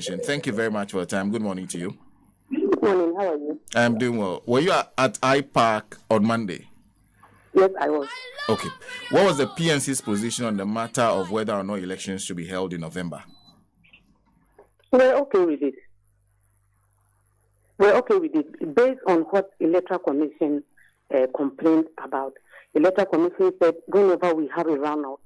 Thank you very much for your time. Good morning to you. Good morning. How are you? I'm doing well. Were you at iPark on Monday? Yes, I was. Okay. What was the PNC's position on the matter of whether or not elections should be held in November? We're okay with it. Based on what Electoral Commission complained about. Electoral Commission said whenever we have a runoff,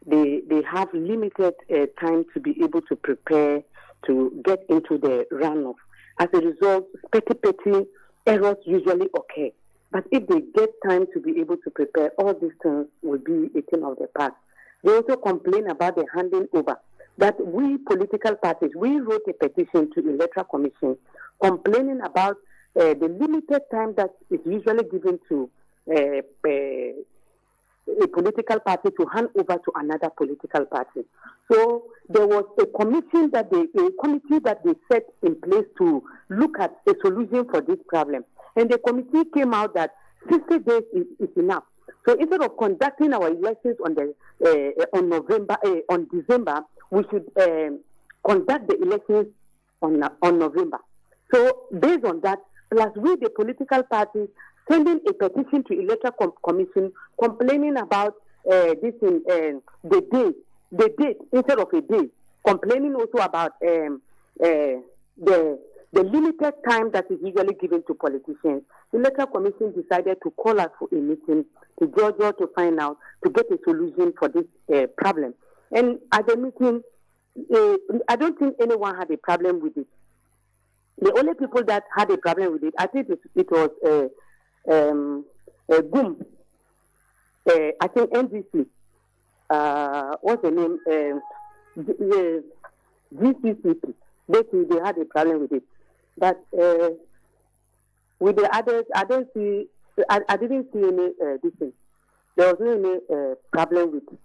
they have limited time to be able to prepare to get into the runoff. As a result, petty errors usually occur. But if they get time to be able to prepare, all these things will be a thing of the past. They also complain about the handing over. That we political parties, we wrote a petition to the Electoral Commission complaining about the limited time that is usually given to a political party to hand over to another political party. So there was a committee that they set in place to look at a solution for this problem. And the committee came out that 60 days is enough. So instead of conducting our elections on December, we should conduct the elections on November. So based on that, plus we the political parties sending a petition to Electoral Commission complaining about the date instead of a day, complaining also about the limited time that is usually given to politicians. The Electoral Commission decided to call us for a meeting to Georgia to find out, to get a solution for this problem. And at the meeting, I don't think anyone had a problem with it. The only people that had a problem with it, I think it was GUM, I think NDC, what's the name? Gcpp'S. They had a problem with it. But with the others, I didn't see any this thing. There was no any problem with it.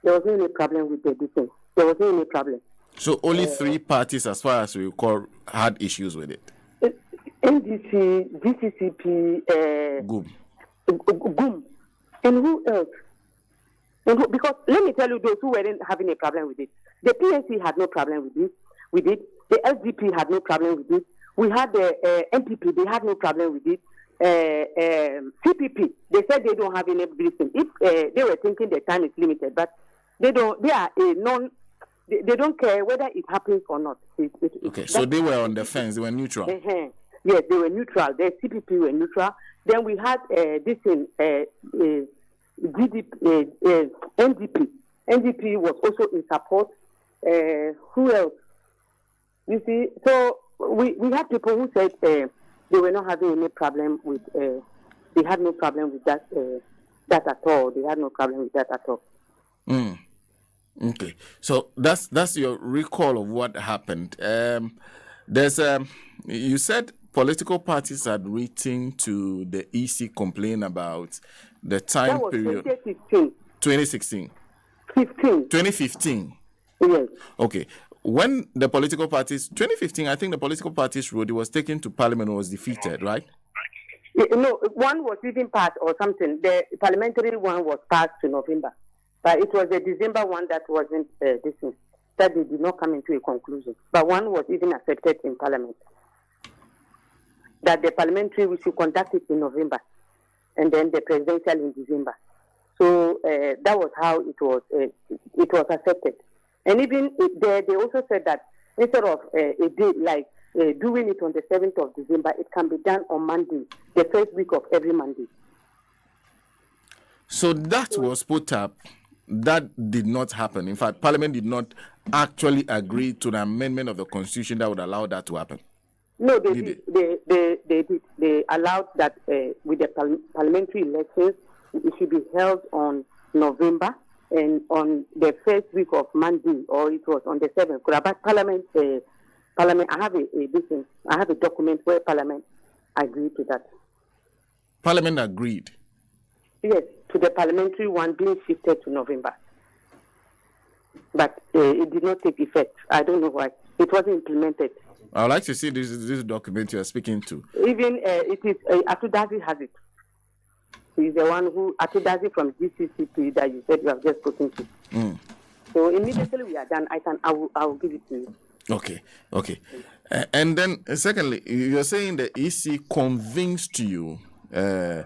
There was no any problem with this thing. There was no any problem. So only three parties, as far as we recall, had issues with it. NDC, GCCP, GUM. And who else? Because let me tell you, those who weren't having a problem with it. The PNC had no problem with it. The SDP had no problem with it. We had the NPP, they had no problem with it. CPP, they said they don't have any reason. If they were thinking the time is limited, but they don't. They are They don't care whether it happens or not. Okay, so they were on the fence. They were neutral. Yes, they were neutral. The CPP were neutral. Then we had this in NDP. NDP was also in support. Who else? You see, so we had people who said they were not having any problem with. They had no problem with that at all. They had no problem with that at all. Okay, so that's your recall of what happened. There's you said political parties had written to the EC complain about the time period. 2016. 2015. Yes. Okay. When the political parties, 2015, I think the political parties road, it was taken to Parliament and was defeated, right? No, one was even passed or something. The parliamentary one was passed to November. But it was the December one that wasn't that they did not come into a conclusion. But one was even accepted in Parliament. That the parliamentary, we should conduct it in November. And then the presidential in December. So that was how it was accepted. And even they also said that instead of a day like doing it on the 7th of December, it can be done on Monday, the first week of every Monday. So that was put up. That did not happen. In fact, Parliament did not actually agree to the amendment of the Constitution that would allow that to happen. No, they did. They did. They allowed that with the parliamentary elections, it should be held on November and on the first week of Monday, or it was on the 7th. But Parliament, I have a document where Parliament agreed to that. Parliament agreed? Yes, to the parliamentary one being shifted to November. But it did not take effect. I don't know why. It wasn't implemented. I would like to see this document you are speaking to. Even it is, Ato Dadzie has it. He's the one who, Ato Dadzie from GCCP that you said you have just spoken to. So immediately we are done, I will give it to you. Okay. And then, secondly, you're saying the EC convinced you. The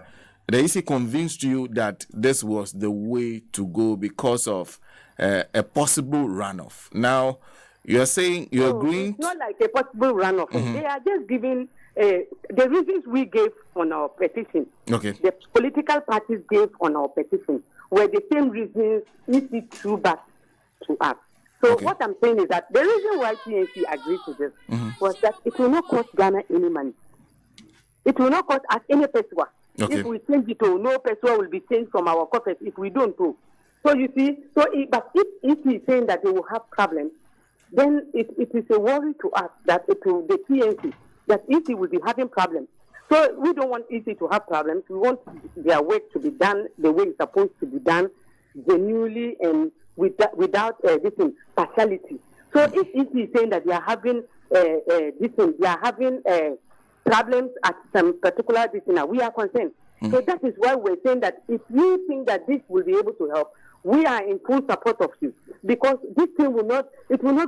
EC convinced you that this was the way to go because of a possible runoff. Now, you're saying you're agreeing. It's not like a possible runoff. Mm-hmm. They are just giving the reasons we gave on our petition. Okay. The political parties gave on our petition were the same reasons EC threw back to us. So what I'm saying is that the reason why PNC agreed to this was that it will not cost Ghana any money. It will not cost us any peswa. Okay. If we change it, no peswa will be changed from our coffers if we don't do. So you see, but if he's saying that they will have problems, then it is a worry to us that it will, the PNC, that EC will be having problems. So we don't want EC to have problems. We want their work to be done the way it's supposed to be done, genuinely and without this partiality. So if EC is saying that they are having they are having problems at some particular we are concerned. So that is why we're saying that if you think that this will be able to help, we are in full support of you, because this thing will not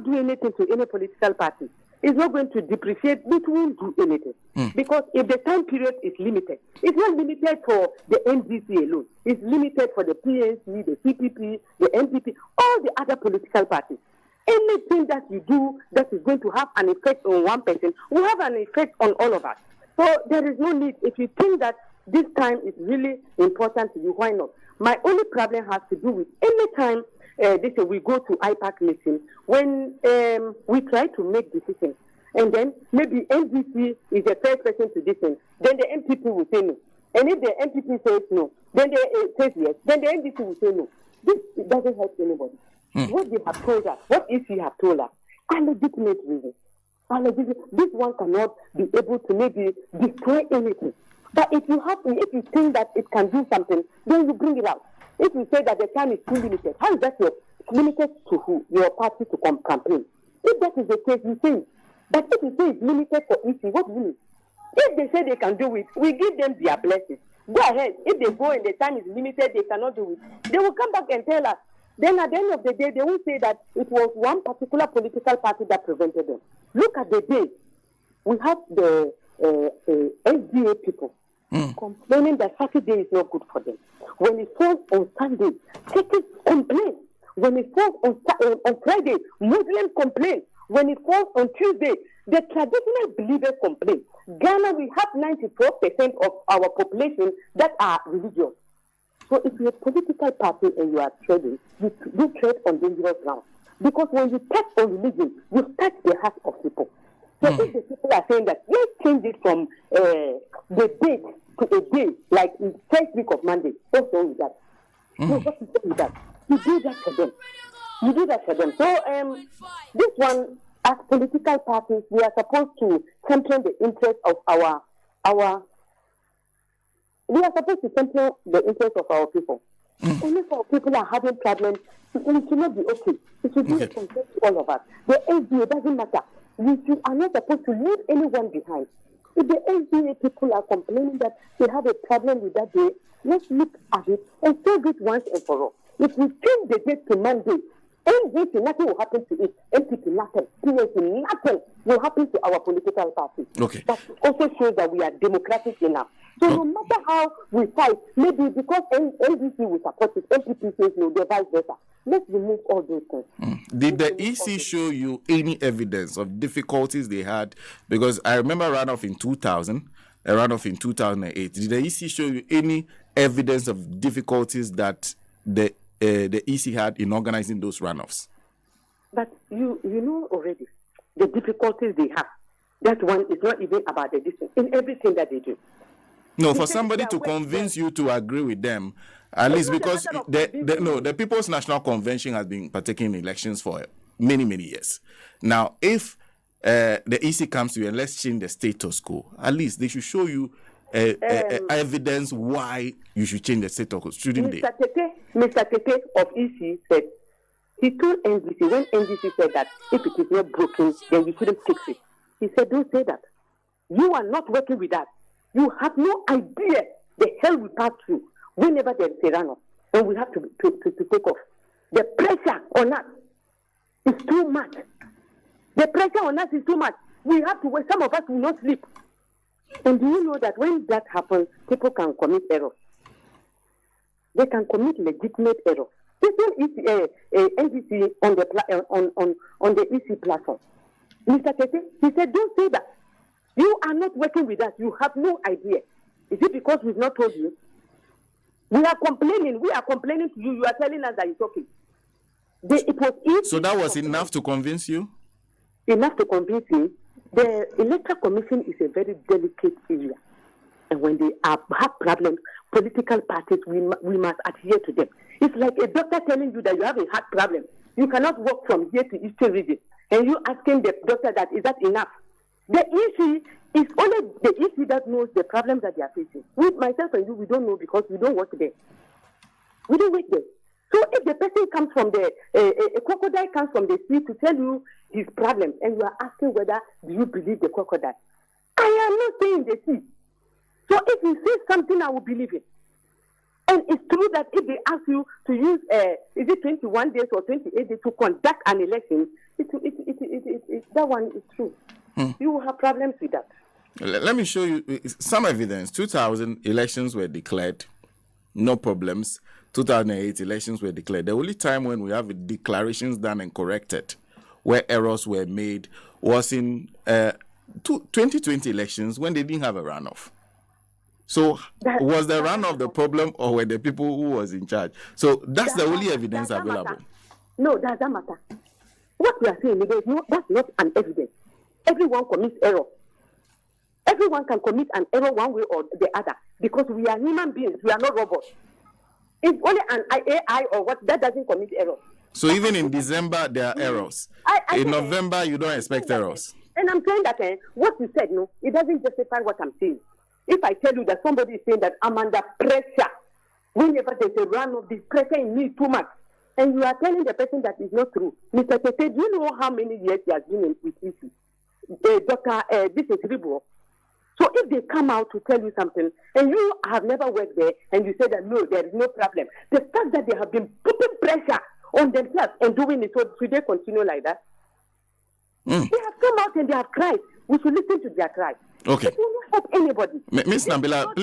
do anything to any political party. It's not going to depreciate. It won't do anything. Because if the time period is limited, it's not limited for the NDC alone. It's limited for the PNC, the CPP, the NPP, all the other political parties. Anything that you do that is going to have an effect on one person will have an effect on all of us. So there is no need. If you think that this time is really important to you, why not? My only problem has to do with any time we go to IPAC meeting, when we try to make decisions, and then maybe NDC is the first person to listen, then the MPP will say no. And if the MPP says no, then they says yes, then the NDC will say no. This doesn't help anybody. What they have told us, what EC have told us, are legitimate reasons. This one cannot be able to maybe destroy anything. But if you think that it can do something, then you bring it out. If you say that the time is too limited, how is that limited to who? Your party to campaign. If that is the case, you say it. But if you say it's limited for EC, what do you mean? If they say they can do it, we give them their blessings. Go ahead. If they go and the time is limited, they cannot do it. They will come back and tell us. Then at the end of the day, they will say that it was one particular political party that prevented them. Look at the day. We have the SDA people complaining that Saturday is not good for them. When it falls on Sunday, Catholics complain. When it falls on Friday, Muslims complain. When it falls on Tuesday, the traditional believers complain. Ghana, we have 94% of our population that are religious. So if you're a political party and you are trading, you trade on dangerous ground. Because when you touch on religion, you touch the heart of people. So if the people are saying that, let's change it from the date to a day, like in first week of Monday, what's wrong with that? No, what's wrong with that? You do that for them. So this one, as political parties, we are supposed to champion the interest of we are supposed to champion the interest of our people. And if our people are having problems, it should not be okay. It should be a concern to all of us. The SDA doesn't matter. We are not supposed to leave anyone behind. If the SDA people are complaining that they have a problem with that day, let's look at it and solve it once and for all. If we change the date to Monday, NDC, nothing will happen to it. NPP, nothing. PNC, nothing will happen to our political party. Okay. That also shows that we are democratic enough. So no matter how we fight, maybe because NDC will support it, NPP says no, the vice versa. Let's remove all those things. Did the EC show you any evidence of difficulties they had? Because I remember a runoff in 2000, a runoff in 2008. Did the EC show you any evidence of difficulties that the EC had in organizing those runoffs? But you know already the difficulties they have. That one is not even about the distance in everything that they do. No, for somebody to convince you to agree with them, at least because the People's National Convention has been partaking in elections for many, many years. Now, if the EC comes to you and let's change the status quo, at least they should show you evidence why you should change the status quo, shouldn't they? Mr. Tete of EC said, he told NDC, when NDC said that if it is not broken, then you shouldn't fix it. He said, don't say that. You are not working with that. You have no idea the hell we pass through whenever there is a runoff and we have to take off. The pressure on us is too much. The pressure on us is too much. We have to wait. Some of us will not sleep. And do you know that when that happens, people can commit errors? They can commit legitimate errors. This one is NDC on the EC platform. Mr. Tete, he said, don't say that. You are not working with us. You have no idea. Is it because we've not told you? We are complaining. We are complaining to you. You are telling us that it's okay. It was easy. So that was enough to convince you? Enough to convince me. The Electoral Commission is a very delicate area. And when they have problems, political parties, we must adhere to them. It's like a doctor telling you that you have a heart problem. You cannot walk from here to Eastern region. And you asking the doctor that, is that enough? The issue is only the issue that knows the problems that they are facing. With myself and you, we don't know because we don't work there. We don't work there. So if the person comes from a crocodile comes from the sea to tell you his problem, and you are asking whether do you believe the crocodile, I am not saying the sea. So if you say something, I will believe it. And it's true that if they ask you to use, is it 21 days or 28 days to conduct an election, that one is true. You will have problems with that. Let me show you some evidence. 2000 elections were declared, no problems. 2008 elections were declared. The only time when we have declarations done and corrected, where errors were made, was in 2020 elections when they didn't have a runoff. So was the runoff the problem, or were the people who was in charge? So that's the only evidence available. No, that doesn't matter. What we are saying is that's not an evidence. Everyone commits error. Everyone can commit an error one way or the other because we are human beings. We are not robots. It's only an AI or what that doesn't commit error. So even in December, there are errors. In November, you don't expect errors. And I'm saying that what you said, no, it doesn't justify what I'm saying. If I tell you that somebody is saying that I'm under pressure, whenever there's a run of this pressure in me too much, and you are telling the person that is not true, Mr. Tete, do you know how many years he has been with EC? This is Ribo. So if they come out to tell you something, and you have never worked there, and you say that no, there is no problem, the fact that they have been putting pressure on themselves and doing it, so should they continue like that? They have come out and they have cried. We should listen to their cry. Okay. It will not help anybody. Ms. Nabila,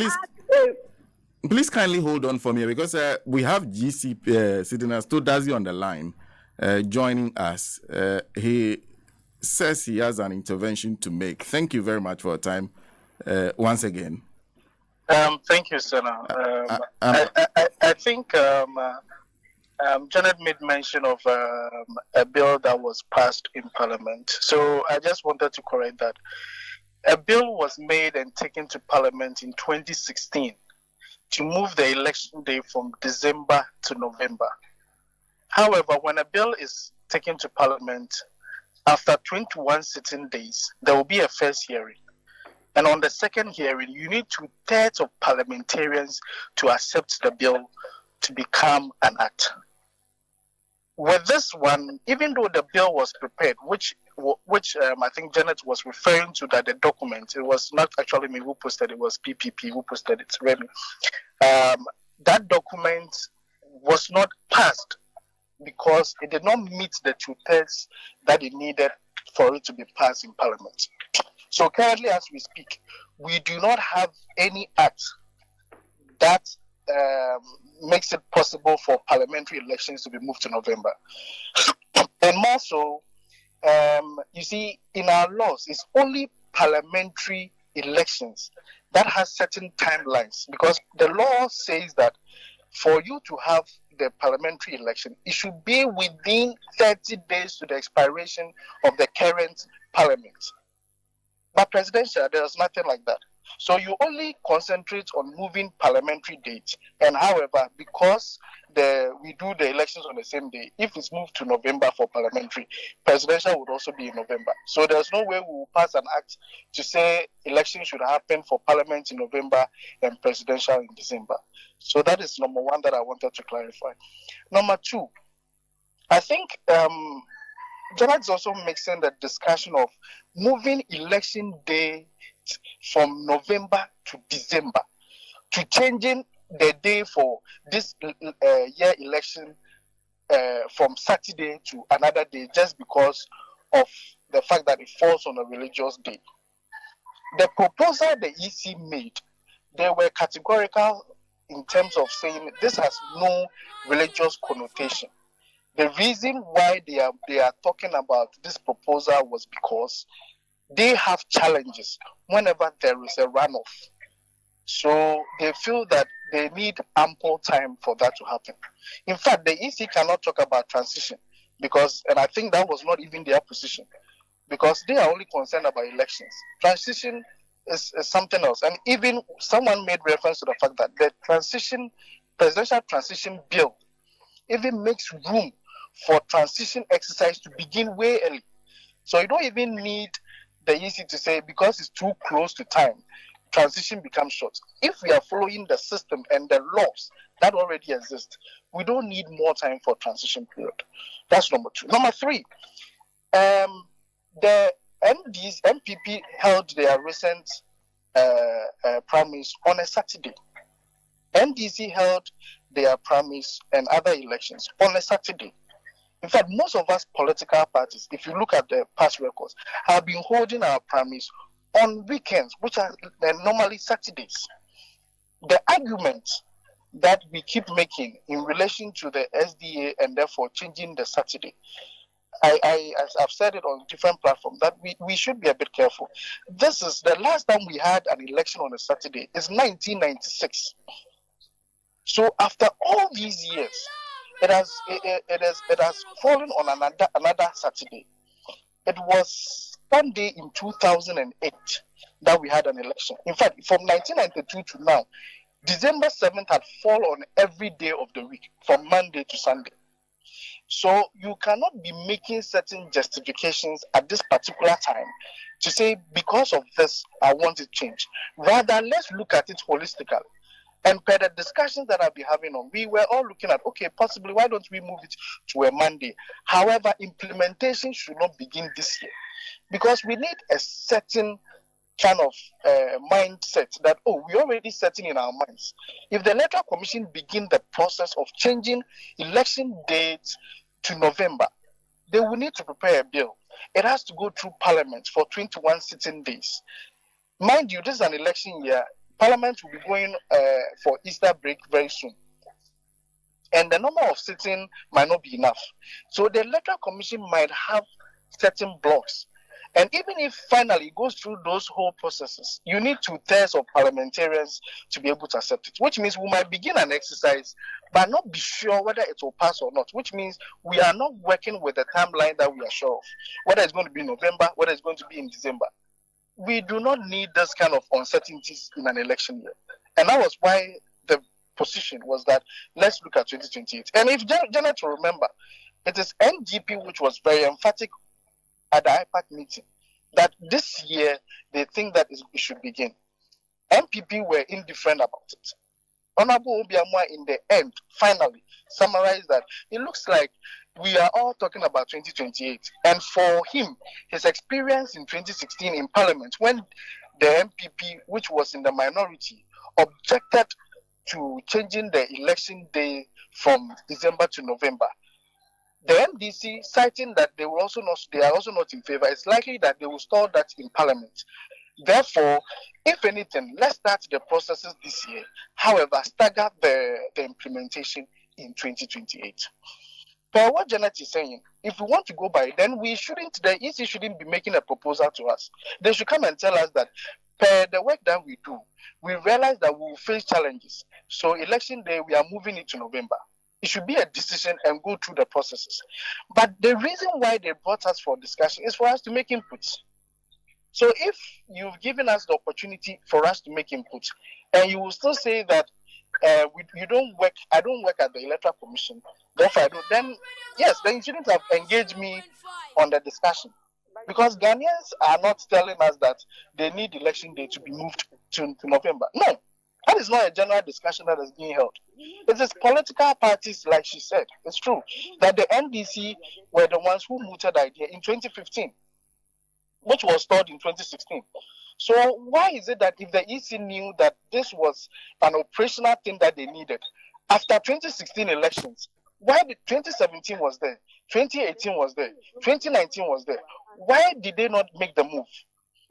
please kindly hold on for me because we have Gcpp'S sitting as Ato Dadzie on the line, joining us. He says he has an intervention to make. Thank you very much for your time once again. Thank you, Senator. I think Janet made mention of a bill that was passed in Parliament. So I just wanted to correct that. A bill was made and taken to Parliament in 2016 to move the election day from December to November. However, when a bill is taken to Parliament, after 21 sitting days, there will be a first hearing. And on the second hearing, you need 2/3 of parliamentarians to accept the bill to become an act. With this one, even though the bill was prepared, which I think Janet was referring to, that the document, it was not actually me who posted it, was PPP who posted it, Remy. That document was not passed because it did not meet the 2/3 that it needed for it to be passed in Parliament. So currently, as we speak, we do not have any act that makes it possible for parliamentary elections to be moved to November. And more so, you see, in our laws, it's only parliamentary elections that has certain timelines, because the law says that for you to have the parliamentary election, it should be within 30 days to the expiration of the current parliament. But presidential, there's nothing like that. So you only concentrate on moving parliamentary dates. And however, because we do the elections on the same day, if it's moved to November for parliamentary, presidential would also be in November. So there's no way we will pass an act to say elections should happen for parliament in November and presidential in December. So that is number one that I wanted to clarify. Number two, I think Janet is also mixing the discussion of moving election day from November to December, to changing the day for this year election from Saturday to another day just because of the fact that it falls on a religious day. The proposal the EC made, they were categorical in terms of saying this has no religious connotation. The reason why they are talking about this proposal was because they have challenges whenever there is a runoff. So they feel that they need ample time for that to happen. In fact, the EC cannot talk about transition because, and I think that was not even their position, because they are only concerned about elections. Transition is something else. And even someone made reference to the fact that the presidential transition bill even makes room for transition exercise to begin way early. So you don't even need the EC to say because it's too close to time, transition becomes short. If we are following the system and the laws that already exist, we don't need more time for transition period. That's number two. Number three, the MPP held their recent primaries on a Saturday. NDC held their primaries and other elections on a Saturday. In fact, most of us political parties, if you look at the past records, have been holding our primaries on weekends, which are normally Saturdays. The argument that we keep making in relation to the SDA and therefore changing the Saturday, I've said it on different platforms that we should be a bit careful. This is the last time we had an election on a Saturday is 1996. So after all these years, it has fallen on another Saturday. It was Sunday in 2008 that we had an election. In fact, from 1992 to now, December 7th had fallen on every day of the week, from Monday to Sunday. So you cannot be making certain justifications at this particular time to say, because of this, I want it changed. Rather, let's look at it holistically. And per the discussions that I've been having on, we were all looking at, okay, possibly, why don't we move it to a Monday? However, implementation should not begin this year. Because we need a certain kind of mindset that, we're already setting in our minds. If the Electoral Commission begin the process of changing election dates to November, they will need to prepare a bill. It has to go through Parliament for 21 sitting days. Mind you, this is an election year. Parliament will be going for Easter break very soon. And the number of sitting might not be enough. So the Electoral Commission might have certain blocks. And even if finally it goes through those whole processes, you need 2/3 of parliamentarians to be able to accept it, which means we might begin an exercise but not be sure whether it will pass or not, which means we are not working with the timeline that we are sure of, whether it's going to be in November, whether it's going to be in December. We do not need this kind of uncertainties in an election year. And that was why the position was that let's look at 2028. And if Janet will remember, it is NGP which was very emphatic at the IPAC meeting that this year they think that it should begin. MPP were indifferent about it. Honorable Obiamwa in the end finally summarized that it looks like we are all talking about 2028. And for him, his experience in 2016 in Parliament, when the MPP, which was in the minority, objected to changing the election day from December to November, the MDC, citing that they are also not in favor, it's likely that they will stall that in Parliament. Therefore, if anything, let's start the processes this year. However, stagger the implementation in 2028. But what Janet is saying, if we want to go by it, then the EC shouldn't be making a proposal to us. They should come and tell us that per the work that we do, we realize that we will face challenges. So election day, we are moving it to November. It should be a decision and go through the processes. But the reason why they brought us for discussion is for us to make inputs. So if you've given us the opportunity for us to make inputs, and you will still say that you don't work, I don't work at the Electoral Commission, therefore I don't, then yes, then you shouldn't have engaged me on the discussion. Because Ghanaians are not telling us that they need election day to be moved to November. No, that is not a general discussion that is being held. It is political parties, like she said. It's true that the NDC were the ones who mooted the idea in 2015, which was stalled in 2016. So why is it that if the EC knew that this was an operational thing that they needed, after 2016 elections, Why did 2017 was there, 2018 was there, 2019 was there? Why did they not make the move?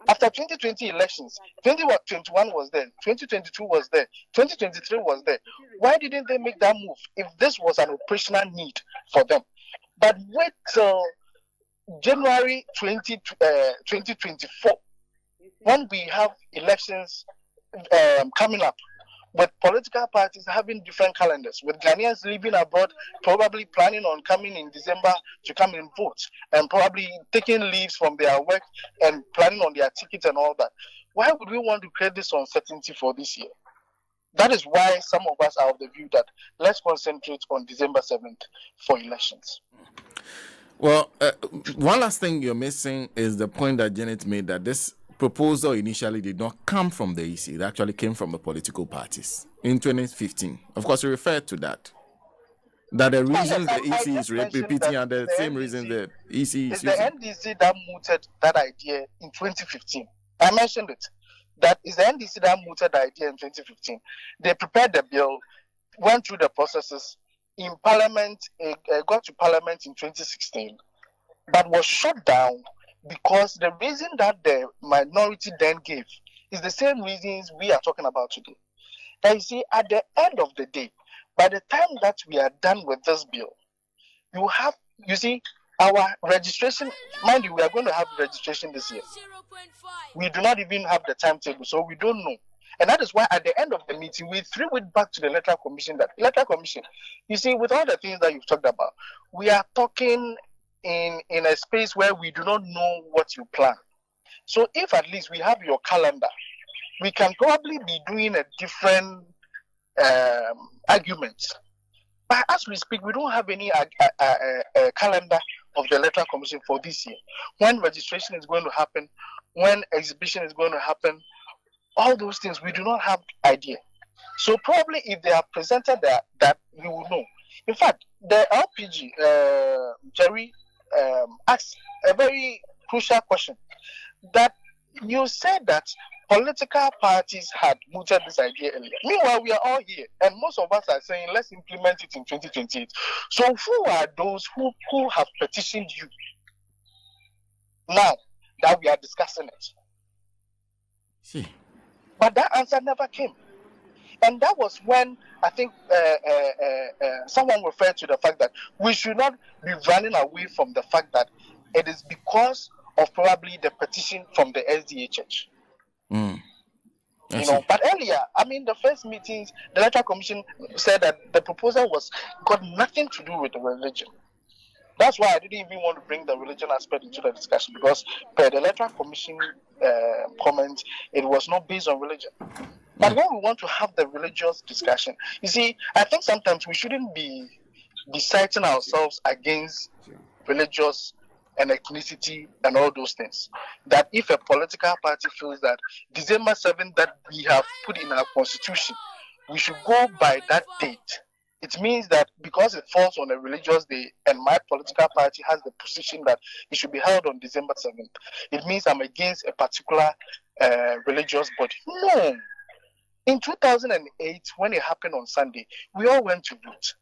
After 2020 elections, 2021 was there, 2022 was there, 2023 was there. Why didn't they make that move if this was an operational need for them? But wait till January 2024, when we have elections coming up, with political parties having different calendars, with Ghanaians living abroad, probably planning on coming in December to come and vote, and probably taking leaves from their work and planning on their tickets and all that. Why would we want to create this uncertainty for this year? That is why some of us are of the view that let's concentrate on December 7th for elections. Well, one last thing you're missing is the point that Janet made, that this proposal initially did not come from the EC. It actually came from the political parties in 2015. Of course, we referred to that. That the reasons the EC is repeating are the same reasons the EC is using. It's the NDC that mooted that idea in 2015. I mentioned it. That is the NDC that mooted the idea in 2015. They prepared the bill, went through the processes in Parliament, got to Parliament in 2016, but was shut down because the reason that the minority then gave is the same reasons we are talking about today. And you see, at the end of the day, by the time that we are done with this bill, you see, our registration, mind you, we are going to have registration this year. We do not even have the timetable, so we don't know. And that is why at the end of the meeting, we threw it back to the Electoral Commission. That Electoral Commission, you see, with all the things that you've talked about, we are talking in a space where we do not know what you plan. So if at least we have your calendar, we can probably be doing a different argument. But as we speak, we don't have any calendar of the Electoral Commission for this year. When registration is going to happen, when exhibition is going to happen, all those things, we do not have idea. So probably if they are presented that we will know. In fact, the LPG, Jerry, asked a very crucial question. That you said that political parties had mooted this idea earlier. Meanwhile, we are all here, and most of us are saying, let's implement it in 2028. So who are those who have petitioned you now that we are discussing it? See. But that answer never came. And that was when I think someone referred to the fact that we should not be running away from the fact that it is because of probably the petition from the SDHH. But earlier, I mean, the first meetings, the Electoral Commission said that the proposal got nothing to do with the religion. That's why I didn't even want to bring the religion aspect into the discussion, because per the Electoral Commission comment, it was not based on religion. But when we want to have the religious discussion, you see, I think sometimes we shouldn't be citing ourselves against religious and ethnicity and all those things. That if a political party feels that December 7th that we have put in our constitution, we should go by that date, it means that because it falls on a religious day and my political party has the position that it should be held on December 7th, it means I'm against a particular religious body. No. In 2008, when it happened on Sunday, we all went to vote.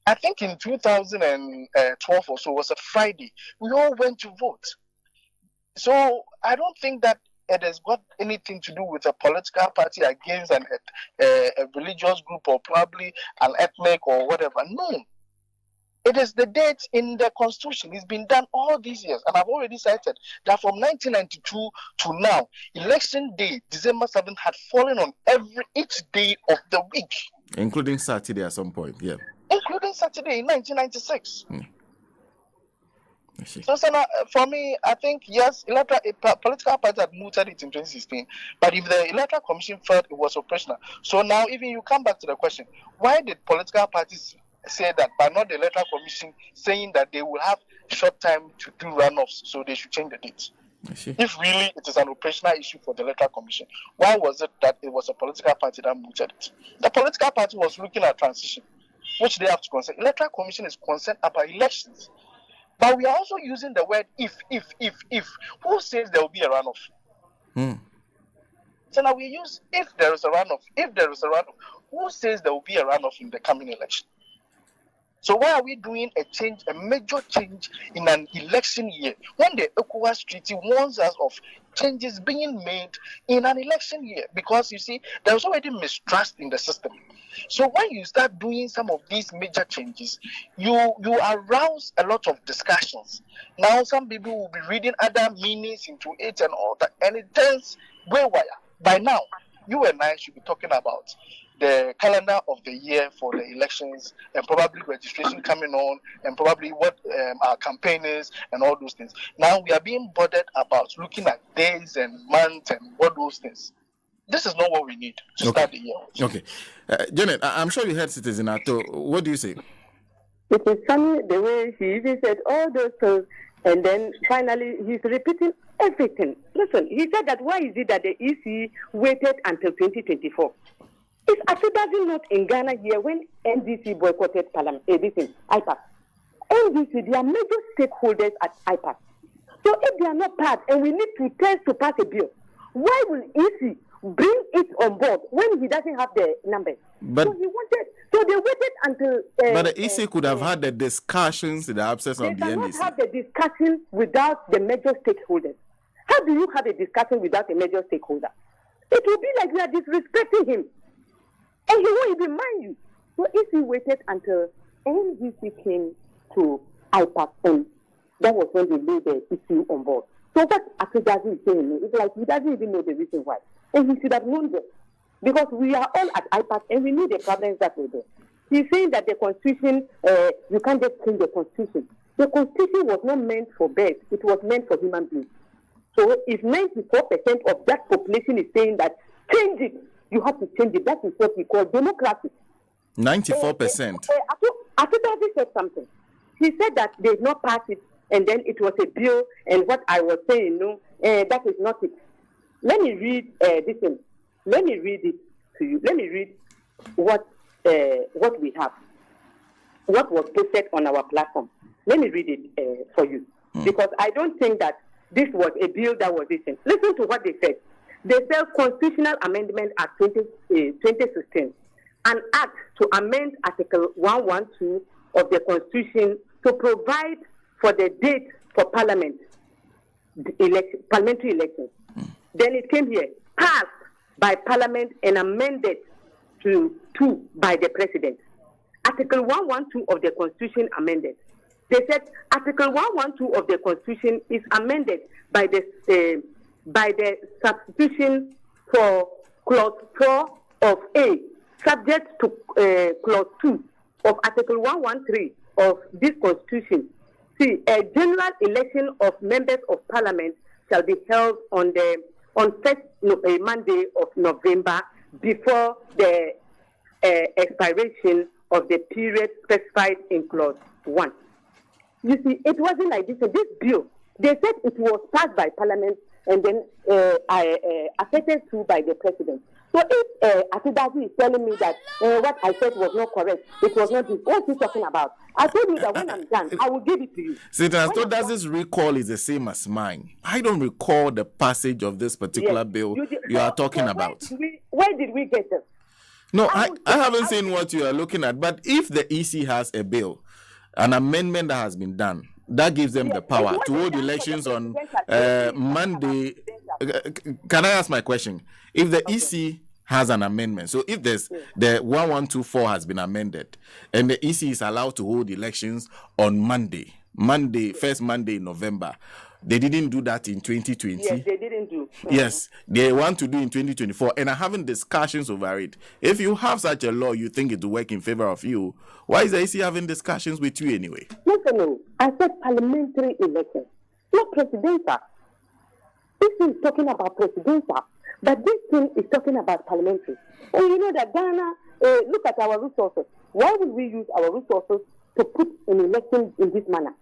I think in 2012 or so, it was a Friday, we all went to vote. So I don't think that it has got anything to do with a political party against a religious group or probably an ethnic or whatever. No. It is the date in the Constitution. It's been done all these years. And I've already cited that from 1992 to now, election day, December 7th, had fallen on each day of the week. Including Saturday at some point, yeah. Including Saturday in 1996. So, for me, I think, yes, political parties had mooted it in 2016. But if the Electoral Commission felt it was operational, so now even you come back to the question, why did political parties say that, but not the Electoral Commission saying that they will have short time to do runoffs, so they should change the date? If really it is an operational issue for the Electoral Commission, why was it that it was a political party that mooted it? The political party was looking at transition, which they have to concern. Electoral Commission is concerned about elections. But we are also using the word if. Who says there will be a runoff? So now we use if there is a runoff. If there is a runoff, who says there will be a runoff in the coming election? So why are we doing a major change in an election year when the ECOWAS Treaty warns us of changes being made in an election year? Because you see, there's already mistrust in the system. So when you start doing some of these major changes, you arouse a lot of discussions. Now some people will be reading other meanings into it and all that, and it turns waywire. By now, you and I should be talking about the calendar of the year for the elections and probably registration coming on and probably what our campaign is and all those things. Now we are being bothered about looking at days and months and all those things. This is not what we need to start the year. Okay. Janet, I'm sure you heard Citizen Ato. What do you say? It is funny the way he even said all those things, and then finally he's repeating everything. Listen, he said that why is it that the EC waited until 2024? Is Ato Dadzie not in Ghana here when NDC boycotted Parliament, IPAC? NDC, they are major stakeholders at IPAC. So if they are not part and we need to test to pass a bill, why will EC bring it on board when he doesn't have the numbers? But so they waited until. But the EC could have had the discussions in the absence of the NDC. They cannot have the discussion without the major stakeholders. How do you have a discussion without a major stakeholder? It will be like we are disrespecting him, and he won't even mind you. So if he waited until NDC came to IPAC, and that was when they laid the issue on board. So what Ato Dadzie is saying, it's like he doesn't even know the reason why. And he should have known this. Because we are all at IPAC and we knew the problems that were there. He's saying that the Constitution, you can't just change the Constitution. The Constitution was not meant for birds, it was meant for human beings. So if 94% of that population is saying that change it, you have to change it. That is what we call democracy. 94%. Ato Dadzie said something. He said that they did not pass it, and then it was a bill, and what I was saying, no, that is not it. Let me read this thing. Let me read it to you. Let me read what we have, what was posted on our platform. Let me read it for you, because I don't think that this was a bill that was written. Listen to what they said. They said Constitutional Amendment Act 2016, an act to amend Article 112 of the Constitution to provide for the date for parliamentary elections. Then it came here, passed by Parliament and amended to by the President. Article 112 of the Constitution amended. They said Article 112 of the Constitution is amended by the substitution for Clause 4 of A, subject to Clause 2 of Article 113 of this Constitution. See, a general election of members of Parliament shall be held on first Monday of November before the expiration of the period specified in Clause 1. You see, it wasn't like this. This bill, they said it was passed by Parliament and then accepted to by the President. So if Ato Dadzie is telling me that what I said was not correct, it was not this, what is he talking about? I told you that when I'm done, I will give it to you. Ato Dadie's recall is the same as mine. I don't recall the passage of this particular bill you are talking about. Where did we get this? No, I haven't seen what you are looking at. But if the EC has a bill, an amendment that has been done, that gives them the power to hold elections on Monday. Can I ask my question? If the EC has an amendment, so if there's the 1124 has been amended, and the EC is allowed to hold elections on Monday, first Monday in November, they didn't do that in 2020. Yes, they didn't do. Yes, they want to do in 2024 and are having discussions over it. If you have such a law, you think it will work in favor of you, why is the EC having discussions with you anyway? No. I said parliamentary elections, not presidential. This is talking about presidential, but this thing is talking about parliamentary. And you know that Ghana, look at our resources. Why would we use our resources to put an election in this manner?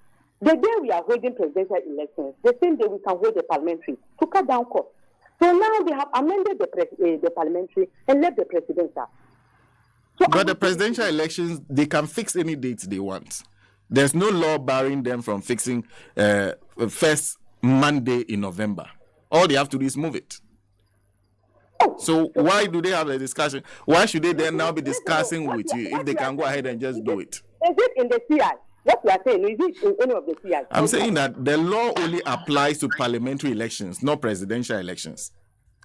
The day we are holding presidential elections, the same day we can hold the parliamentary to cut down costs. So now they have amended the parliamentary and left the presidential. So but the presidential elections, they can fix any dates they want. There's no law barring them from fixing first Monday in November. All they have to do is move it. So why do they have a discussion? Why should they then now be discussing with you if they can go ahead and just do it? it in the CI? What you are saying, is it in any of the CI? I'm saying that the law only applies to parliamentary elections, not presidential elections.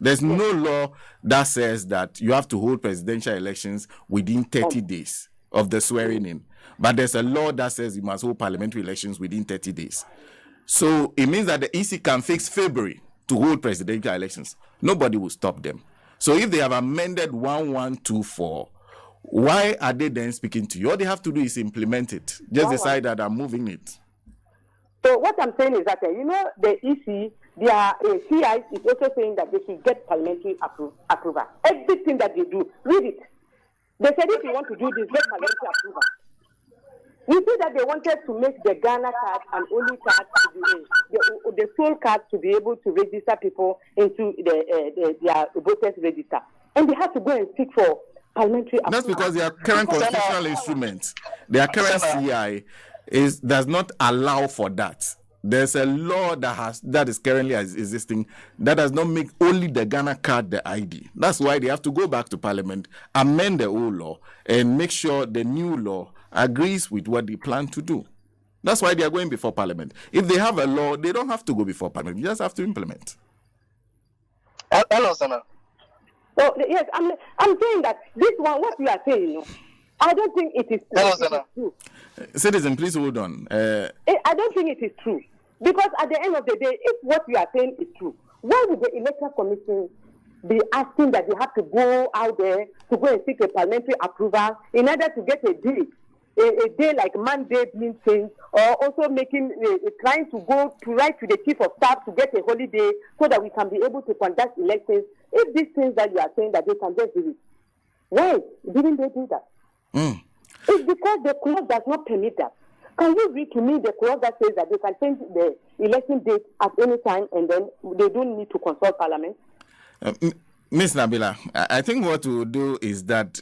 There's no law that says that you have to hold presidential elections within 30 days of the swearing in. But there's a law that says you must hold parliamentary elections within 30 days. So it means that the EC can fix February to hold presidential elections. Nobody will stop them. So if they have amended 1124, why are they then speaking to you? All they have to do is implement it. Just decide that I'm moving it. So what I'm saying is that, the EC, their CI is also saying that they should get parliamentary approval. Everything that they do, read it. They said if you want to do this, get parliamentary approval. You see that they wanted to make the Ghana card an only card to be the sole card to be able to register people into their voters register. And they have to go and seek for parliamentary approval. That's because their current constitutional instrument, their current CI, does not allow for that. There's a law that is currently existing that does not make only the Ghana card the ID. That's why they have to go back to Parliament, amend the old law, and make sure the new law agrees with what they plan to do. That's why they are going before Parliament. If they have a law, they don't have to go before Parliament. You just have to implement. Hello, Sana. So yes, I'm saying that this one, what you are saying, I don't think it is true. Citizen, please hold on. I don't think it is true. Because at the end of the day, if what you are saying is true, why would the Electoral Commission be asking that they have to go out there to go and seek a parliamentary approval in order to get a day? A day like Monday being changed, or also trying to write to the chief of staff to get a holiday so that we can be able to conduct elections. If these things that you are saying that they can just do it, why didn't they do that? It's because the clause does not permit that. Can you read to me the clause that says that they can change the election date at any time and then they don't need to consult Parliament? Ms. Nabila, I think what we'll do is that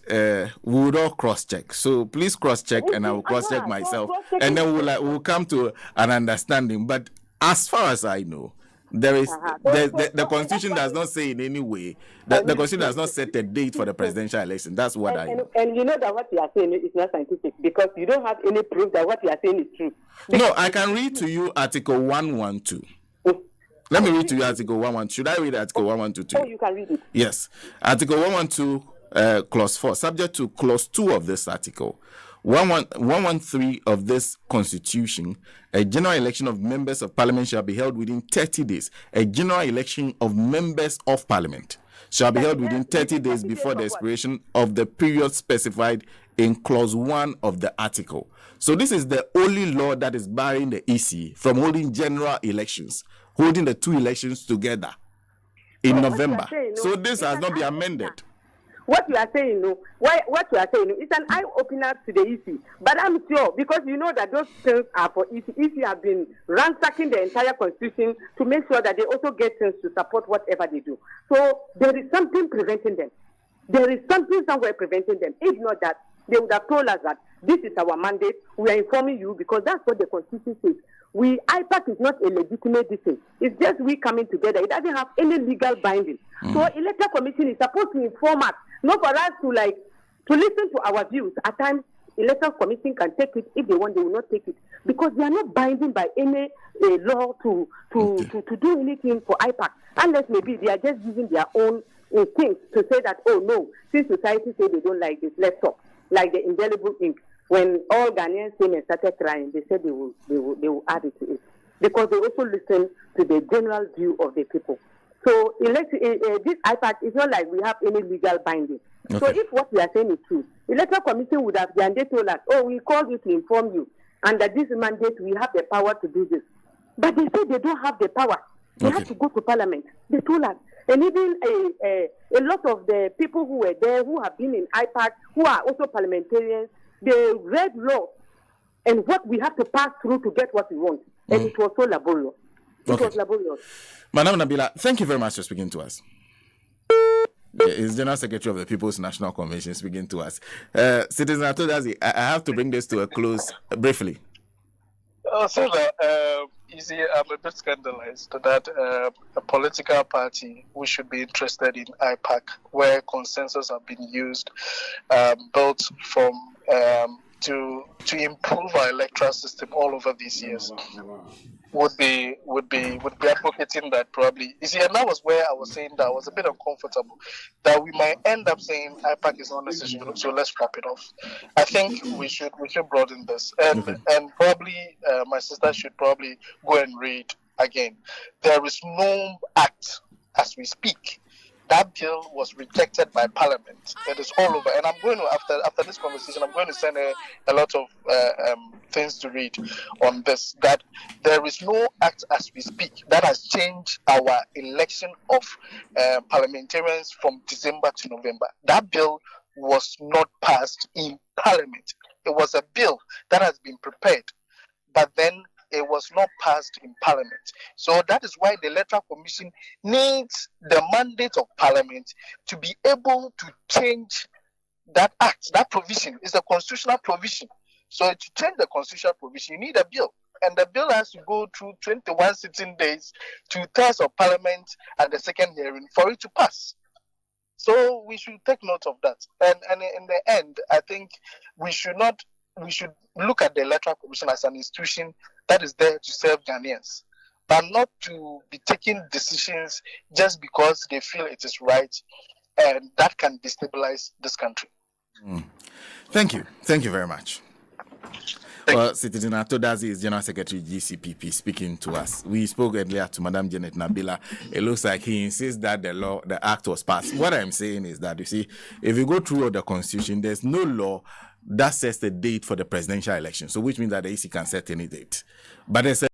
we would all cross-check. So please cross-check and I will cross-check myself. And then we'll come to an understanding. But as far as I know, there is the Constitution does not say in any way that the Constitution does not set a date for the presidential election. That's what I know. And you know that what you are saying is not scientific because you don't have any proof that what you are saying is true. No, I can read to you Article 112. Let me read to you Article 112. Should I read Article 112 to you? Oh, you can read it. Yes. Article 112, Clause 4. Subject to Clause 2 of this article. 113 of this Constitution, a general election of members of Parliament shall be held within 30 days. A general election of members of Parliament shall be held within 30 days before the expiration of the period specified in Clause 1 of the article. So this is the only law that is barring the EC from holding general elections, holding the two elections together in November. So this has not been amended. What you are saying, what you are saying is an eye-opener to the EC. But I'm sure, because you know that those things are for EC. EC have been ransacking the entire Constitution to make sure that they also get things to support whatever they do. So there is something preventing them. There is something somewhere preventing them. If not that, they would have told us that this is our mandate. We are informing you because that's what the Constitution says. IPAC is not a legitimate decision. It's just we coming together. It doesn't have any legal binding. So Electoral Commission is supposed to inform us, not for us to listen to our views. At times, Electoral Commission can take it. If they want, they will not take it because they are not binding by any law to do anything for IPAC, unless maybe they are just using their own things to say that, oh no, since society say they don't like this, let's stop. Like the indelible ink. When all Ghanaians came and started crying, they said they will add it to it because they also listen to the general view of the people. So this IPAC is not like we have any legal binding. Okay. So if what we are saying is true, Electoral Commission would have told us, oh, we called you to inform you, and that this mandate we have the power to do this. But they say they don't have the power. They have to go to Parliament. They told us. And even a lot of the people who were there, who have been in IPAC, who are also parliamentarians, they read law and what we have to pass through to get what we want. And it was so laborious. It was laborious. Madam Nabila, thank you very much for speaking to us. It's General Secretary of the People's National Convention speaking to us. Citizen Ato Dadzie, I have to bring this to a close briefly. You see, I'm a bit scandalized that a political party who should be interested in IPAC, where consensus have been used, built from to improve our electoral system all over these years would be advocating that probably. You see, and that was where I was saying that I was a bit uncomfortable that we might end up saying IPAC is not necessary, so let's wrap it off. I think we should broaden this, and probably my sister should probably go and read again. There is no act as we speak. That bill was rejected by Parliament. It is all over. And I'm going to, after this conversation, I'm going to send a lot of things to read on this. That there is no act as we speak that has changed our election of parliamentarians from December to November. That bill was not passed in Parliament. It was a bill that has been prepared, but then it was not passed in Parliament. So that is why the Electoral Commission needs the mandate of Parliament to be able to change that act. That provision is a constitutional provision. So to change the constitutional provision, you need a bill. And the bill has to go through 21 sitting days, 2/3 of Parliament at the second hearing for it to pass. So we should take note of that. And in the end, I think we should look at the Electoral Commission as an institution that is there to serve Ghanaians, but not to be taking decisions just because they feel it is right, and that can destabilize this country. Thank you. Thank you very much. Well, Citizen Ato Dadzie is General Secretary Gcpp speaking to us. We spoke earlier to Madam Janet Nabila. It looks like he insists that the act was passed. What I'm saying is that, you see, if you go through the Constitution, there's no law that sets the date for the presidential election. So which means that the EC can set any date. But there's a